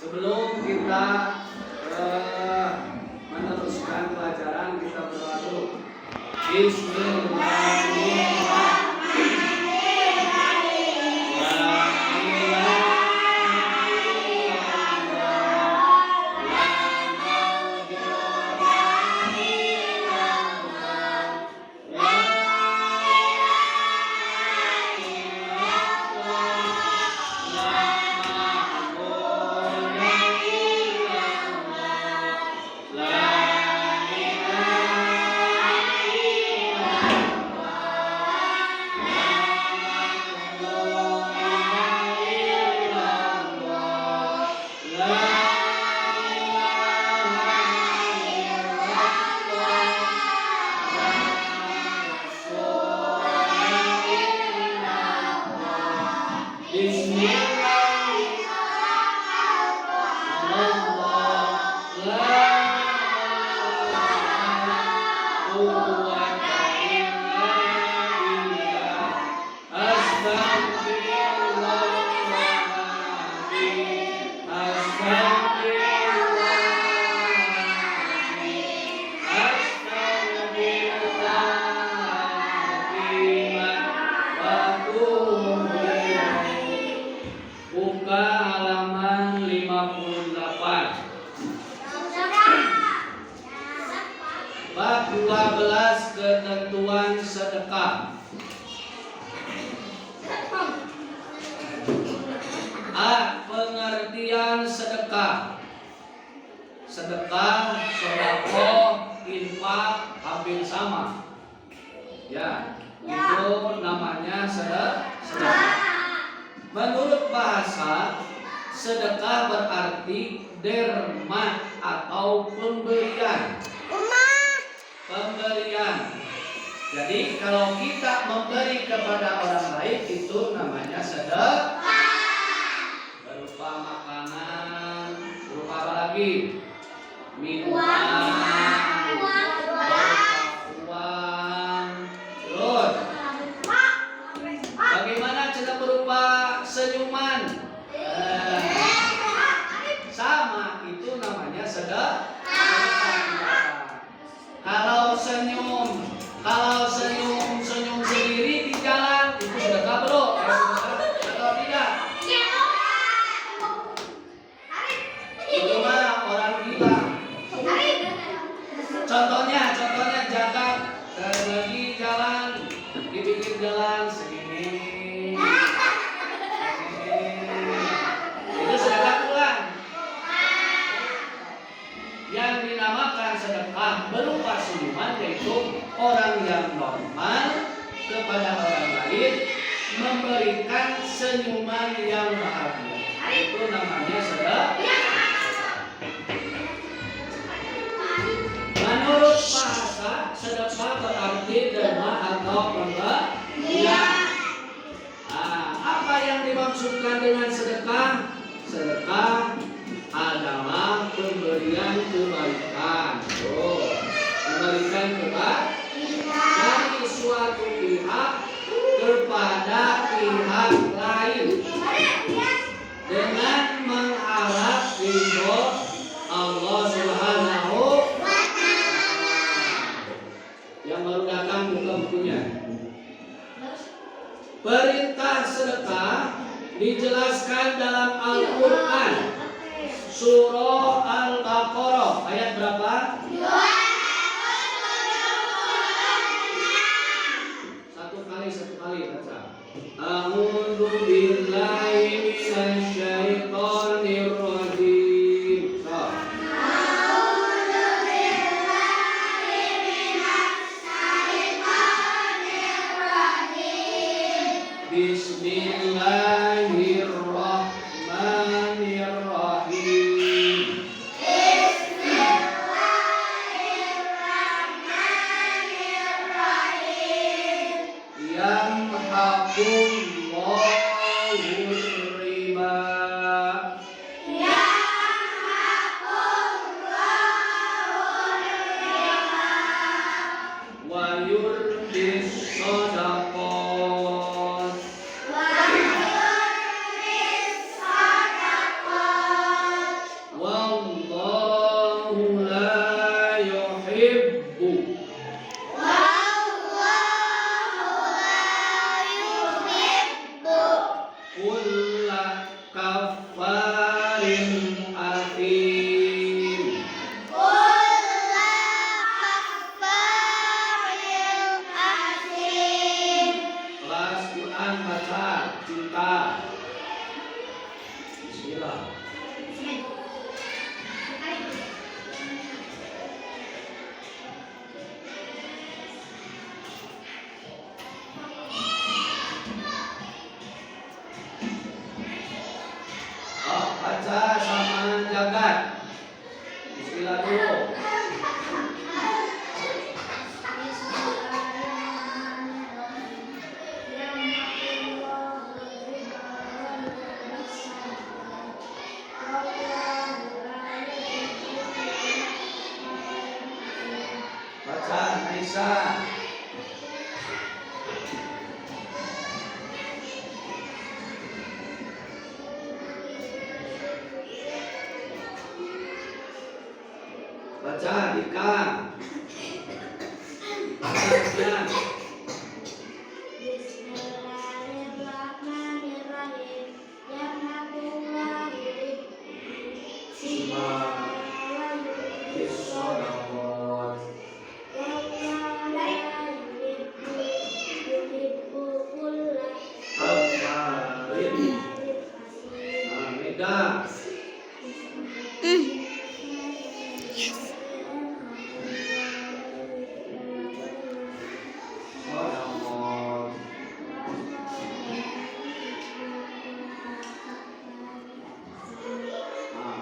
Sebelum kita meneruskan pelajaran, kita berdoa dulu. Bismillahirrahmanirrahim. Bab 12 ketentuan sedekah. A. Pengertian sedekah. Sedekah, sedekah, infak hampir sama. Ya, itu namanya sedekah. Menurut bahasa, sedekah berarti derma atau pemberian. Pemberian. Jadi kalau kita memberi kepada orang lain itu namanya sedekah. Berupa makanan, berupa apa lagi? Minuman, berupa uang. Terus bagaimana cara berupa senyuman? Sama, itu namanya sedekah. Kalau senyum sendiri di jalan itu sedekah belum? Atau tidak? Cuma orang gila. Contohnya jagat lagi jalan di pinggir jalan segini. Itu sedekah pulang. Yang dinamakan sedekah berupa senyuman yaitu orang yang normal kepada orang lain memberikan senyuman yang bahagia. Itu namanya sedekah. Menurut bahasa, sedekah berarti derma atau pemberian. Apa yang dimaksudkan dengan sedekah? Sedekah adalah pemberian kebaikan. Memberikan kebaikan dari suatu pihak kepada pihak lain dengan mengharap ridho Allah Subhanahu wa Ta'ala. Yang baru datang buka bukunya. Perintah sedekah dijelaskan dalam Al-Quran. Surah Al-Baqarah ayat berapa? 2. Satu kali baca. A'udzu billahi minasyaitonir rajim. Bismillahirrahmanirrahim. kaffarin athim. Kelas Quran baca cinta. Bismillah. Baca sama jagat. Bismillah dulu. Baca Aisyah. Baca Dika.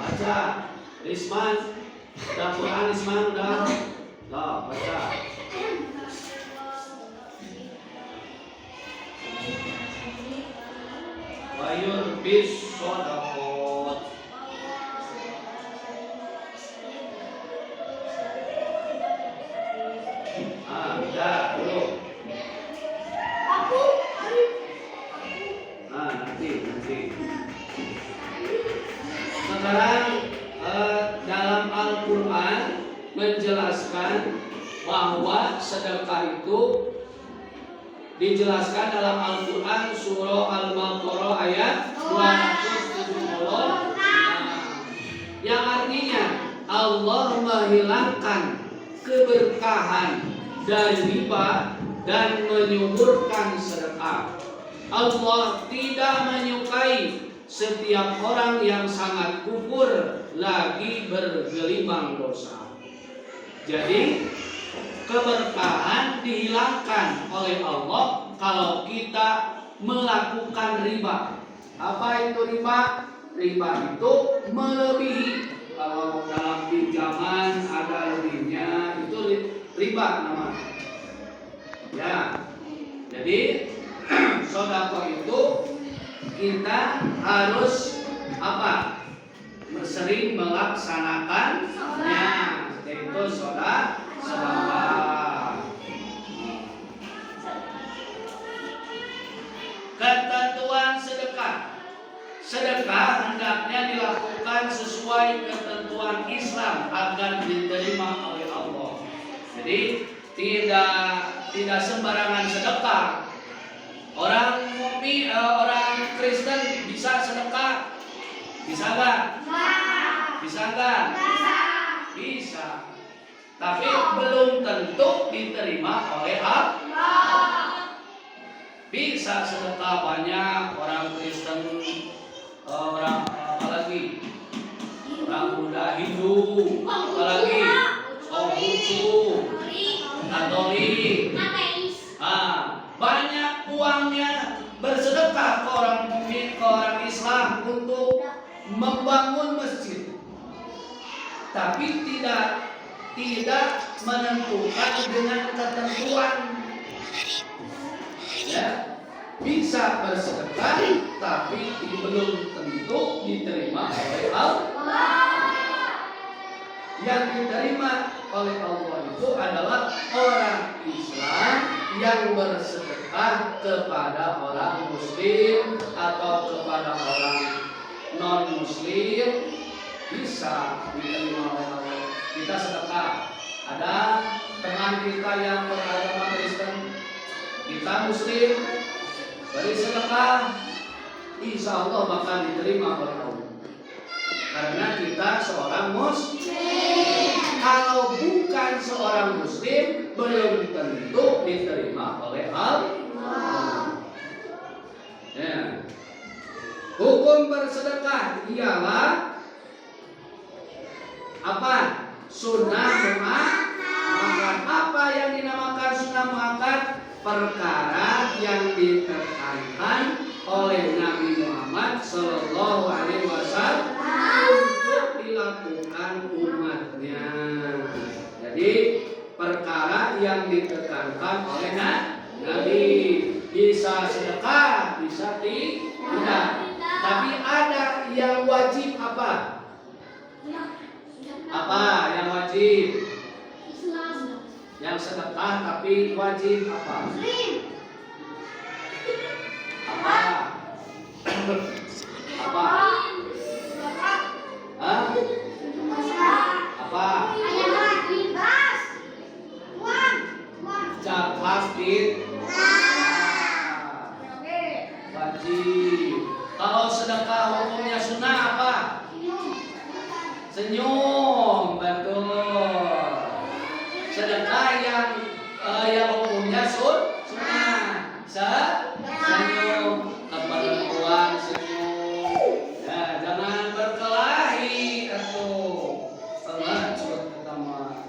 Baca Risman, udah Quran Risman udah, baca. Wayur bis sodakot. Udah dulu. Nanti. Sekarang dalam Al-Quran menjelaskan bahwa sedekah itu dijelaskan dalam Al-Quran surah Al-Baqarah ayat 270, yang artinya Allah menghilangkan keberkahan dari riba dan menyuburkan sedekah. Allah tidak menyukai setiap orang yang sangat kufur lagi bergelimang dosa. Jadi keberkahan dihilangkan oleh Allah kalau kita melakukan riba. Apa itu riba? Riba itu melebihi. Kalau dalam pinjaman ada lebihnya, itu riba namanya. Ya. Jadi sedekah itu kita harus apa? Sering melaksanakannya, yaitu sedekah. Ketentuan sedekah. Sedekah hendaknya dilakukan sesuai ketentuan Islam agar diterima oleh Allah. Jadi tidak sembarangan sedekah. Orang mukmin, orang Kristen bisa sedekah? Bisa nggak? Bisa nggak? Bisa. Tapi belum tentu diterima oleh Allah. Bisa sedekah banyak orang Kristen, orang apalagi orang Buddha, Hindu, apalagi Konghucu, Katolik. Banyak uangnya bersedekah ke orang mukmin, ke orang Islam untuk membangun masjid. Tapi tidak menentukan dengan ketentuan. Ya, bisa bersedekah tapi belum tentu diterima oleh Allah. Yang diterima oleh Allah itu adalah orang Islam yang bersedekah kepada orang Muslim atau kepada orang non-Muslim, bisa diterima oleh Allah. Kita sedekah. Ada teman kita yang beragama Kristen, kita Muslim, beri sedekah, insya Allah bakal diterima oleh Allah. Karena kita seorang muslim. Kalau bukan seorang muslim, belum tentu diterima oleh Allah. Ya. Hukum bersedekah ialah apa? Sunnah memakan. Apa yang dinamakan sunnah memakan? Perkara yang ditekankan oleh Nabi Muhammad Sallallahu Alaihi Wasallam untuk dilakukan umatnya. Jadi perkara yang ditekankan oleh Nabi, bisa sedekah, bisa tidak. Tapi ada yang wajib apa? Apa yang wajib? Yang sedekah tapi wajib apa? Apa? Apa? Hah? Apa? Zakat wajib. Kalau sedekah hukumnya sunnah apa? Senyum, betul. Sedekah yang hukumnya sunnah. Senyum, perempuan senyum. Ya, jangan berkelahi atuh. Allah surat pertama.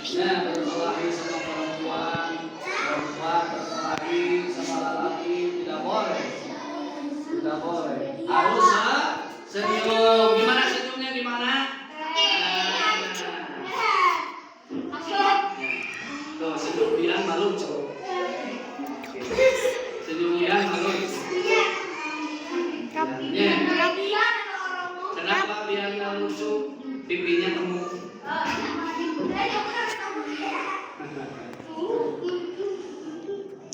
Ya, berkelahi sama perempuan berkelahi sama lelaki tidak boleh. Tidak boleh. Harus senyum. Gimana senyumnya gimana? Tuh, senyum Bian malu coba. Senyum Bian malu. Ya. Kenapa Bian lucu? Pipinya temu.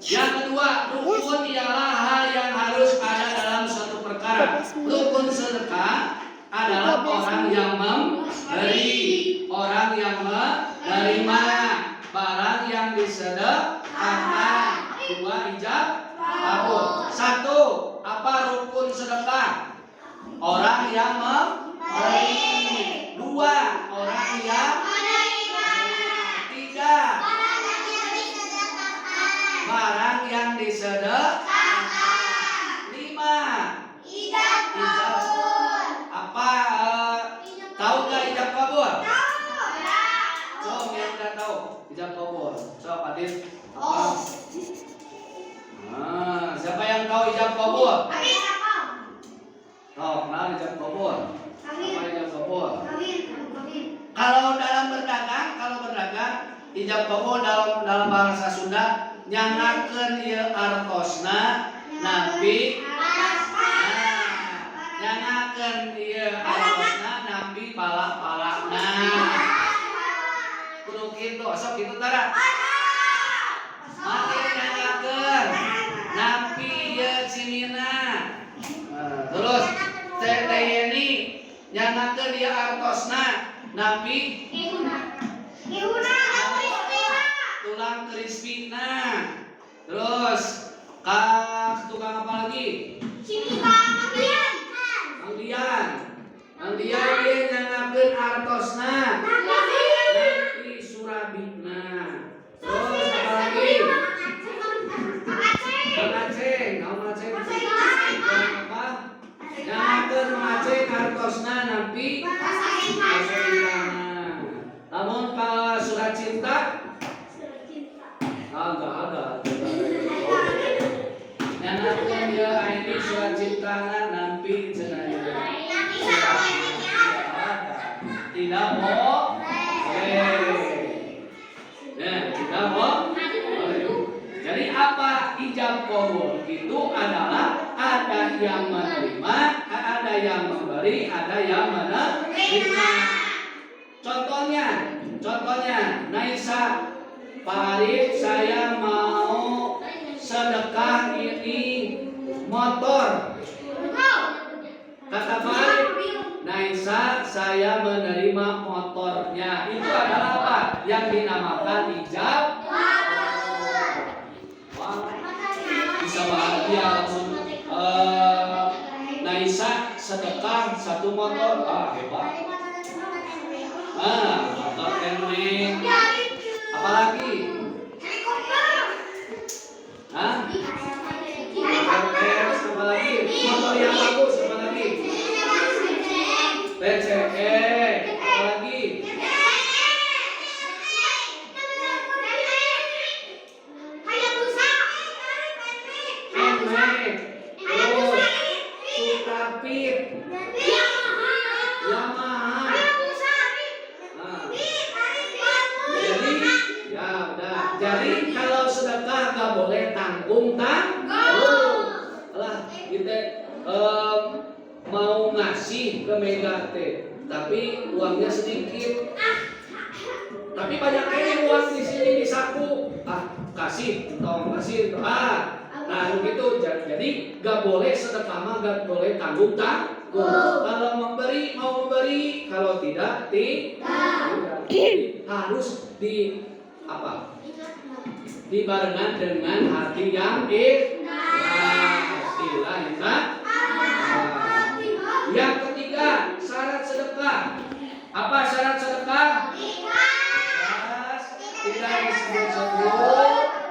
Yang kedua, rukun ialah hal yang harus ada dalam suatu perkara. Rukun sedekah adalah orang yang memberi, orang yang menerima barang yang disedekahkan. Dua ijab kabul. Satu, apa rukun sedekah? Orang yang memberi. Dua, orang yang menerima. Tiga, barang yang disedekahkan. Lima, ijab kabul. Apa? Tahu nggak ijab kabul? Tahu. Yang nggak tahu ijab kabul. So, Adit. Siapa yang tahu ijab kabul? Tahu, kenal ijab kabul? Apa ijab kabul? Kalau dalam berdagang, ijab kabul dalam bahasa Sunda nyangakeun ieu artosna nabi nyangakeun ieu artosna nabi pala-palana. Kudu kitu, sok kitu tara. Mati nyangakeun nabi ieu cimina. Terus teh Yeni nyangakeun ieu artosna nabi tulang crispy-na. Terus tukang apa lagi? Mang Dian dia nyangakeun artosna nabi surabina. Terus apa lagi? Mang Aceng, apa? Nyangakeun Mang Aceng artosna nabi pasaitana. Namun kalau surat cinta agak nyangakeun dia ini surat cinta nampi cenah. Tidak boleh. Tidak boleh. Jadi apa ijab kabul? Itu adalah ada yang menerima, ada yang memberi, ada yang menerima. Contohnya, Naisa, Pak Arif, saya mau sedekah ini motor. Kata Pak Arif, Naisa, saya menerima motornya. Itu adalah apa? Yang dinamakan ijab. Bisa bahagia langsung sedekah 1 motor. Hebat. Motor NMAX. Apalagi? RS, apalagi? Motor yang bagus, apalagi? PCE, apalagi? NMAX, terus Sukapit, Yamaha. Jadi kalau sedekah nggak boleh tanggung-tanggung. Lah, kita mau ngasih ke Mega teh, tapi uangnya sedikit. Tapi banyak kayaknya uang di sini di saku. Kasih, tolong kasih. Nah begitu. Jadi nggak boleh sedekah mah nggak boleh tanggung-tanggung. Kalau memberi mau memberi, kalau tidak tidak. Harus dibarengan dengan hati yang ikhlas. Yang ketiga, syarat sedekah. Apa syarat sedekah? Ikhlas. Tidak disebut-sebut.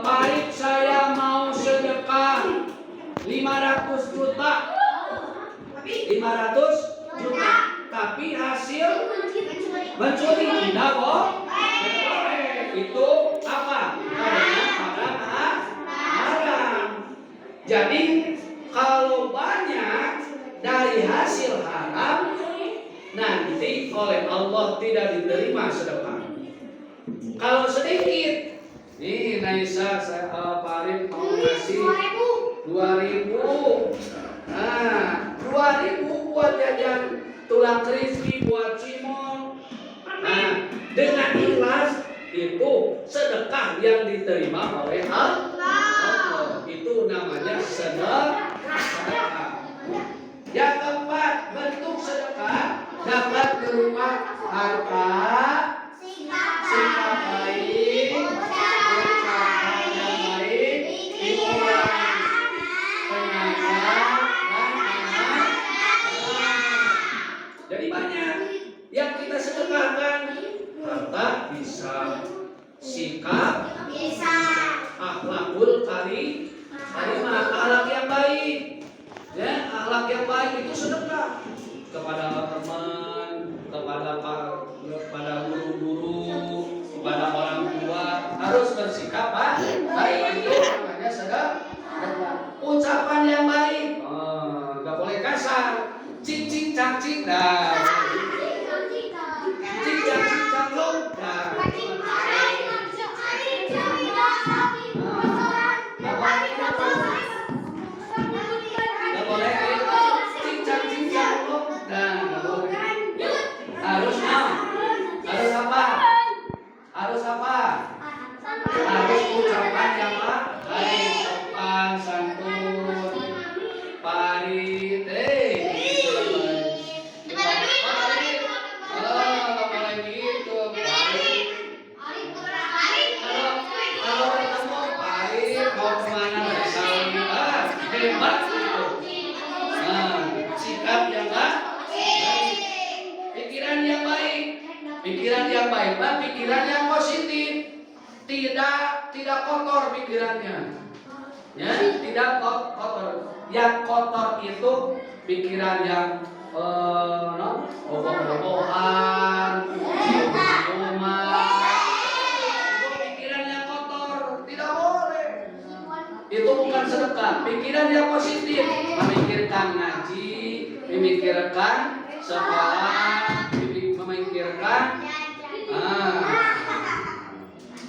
Baik, saya mau sedekah 500 juta. 500 juta, tapi hasil mencuri tidak boleh. Itu apa? Haram. Jadi kalau banyak dari hasil haram, nanti oleh Allah tidak diterima sedekah. Kalau sedikit, nih Naisa, Farid mau ngasih 2.000. 2.000 buat jajan tulang crispy, buat cimol. Dengan ikhlas itu sedekah yang diterima oleh Allah. Itu namanya sedekah. Yang keempat, bentuk sedekah dapat berupa harta, sikap baik, ucapan yang baik, pikiran, tenaga. Jadi banyak yang kita sedekahkan. Harta bisa, sikap bisa, akhlakul karimah, akhlak yang baik. Ya, akhlak yang baik itu sedekah kepada teman, kepada guru-guru, kepada orang tua, harus bersikap baik. Itu namanya sedekah. Ucapan yang baik, nggak boleh kasar. Cing cacing dah. Cing cacing lo dah. Nggak boleh cing cacing lo dah. Nggak boleh. Harus apa? Harus ucapan yang baik, sopan, santun, parit, sikap yang baik, pikiran yang baik, pikiran yang positif, tidak kotor pikirannya, ya, tidak kotor. Yang kotor itu pikiran yang bohong-bohongan, cium-ciuman, itu pikiran yang kotor, tidak boleh. Itu bukan sedekah. Pikiran yang positif, memikirkan ngaji, memikirkan sekolah, memikirkan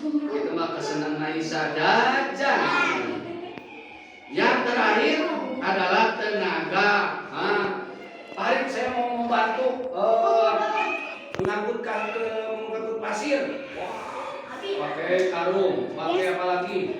itu mah kesenangan Naisa jajan. Yang terakhir adalah tenaga. Farid, saya mau membantu mengangkut pasir. Pakai karung, pakai apa lagi?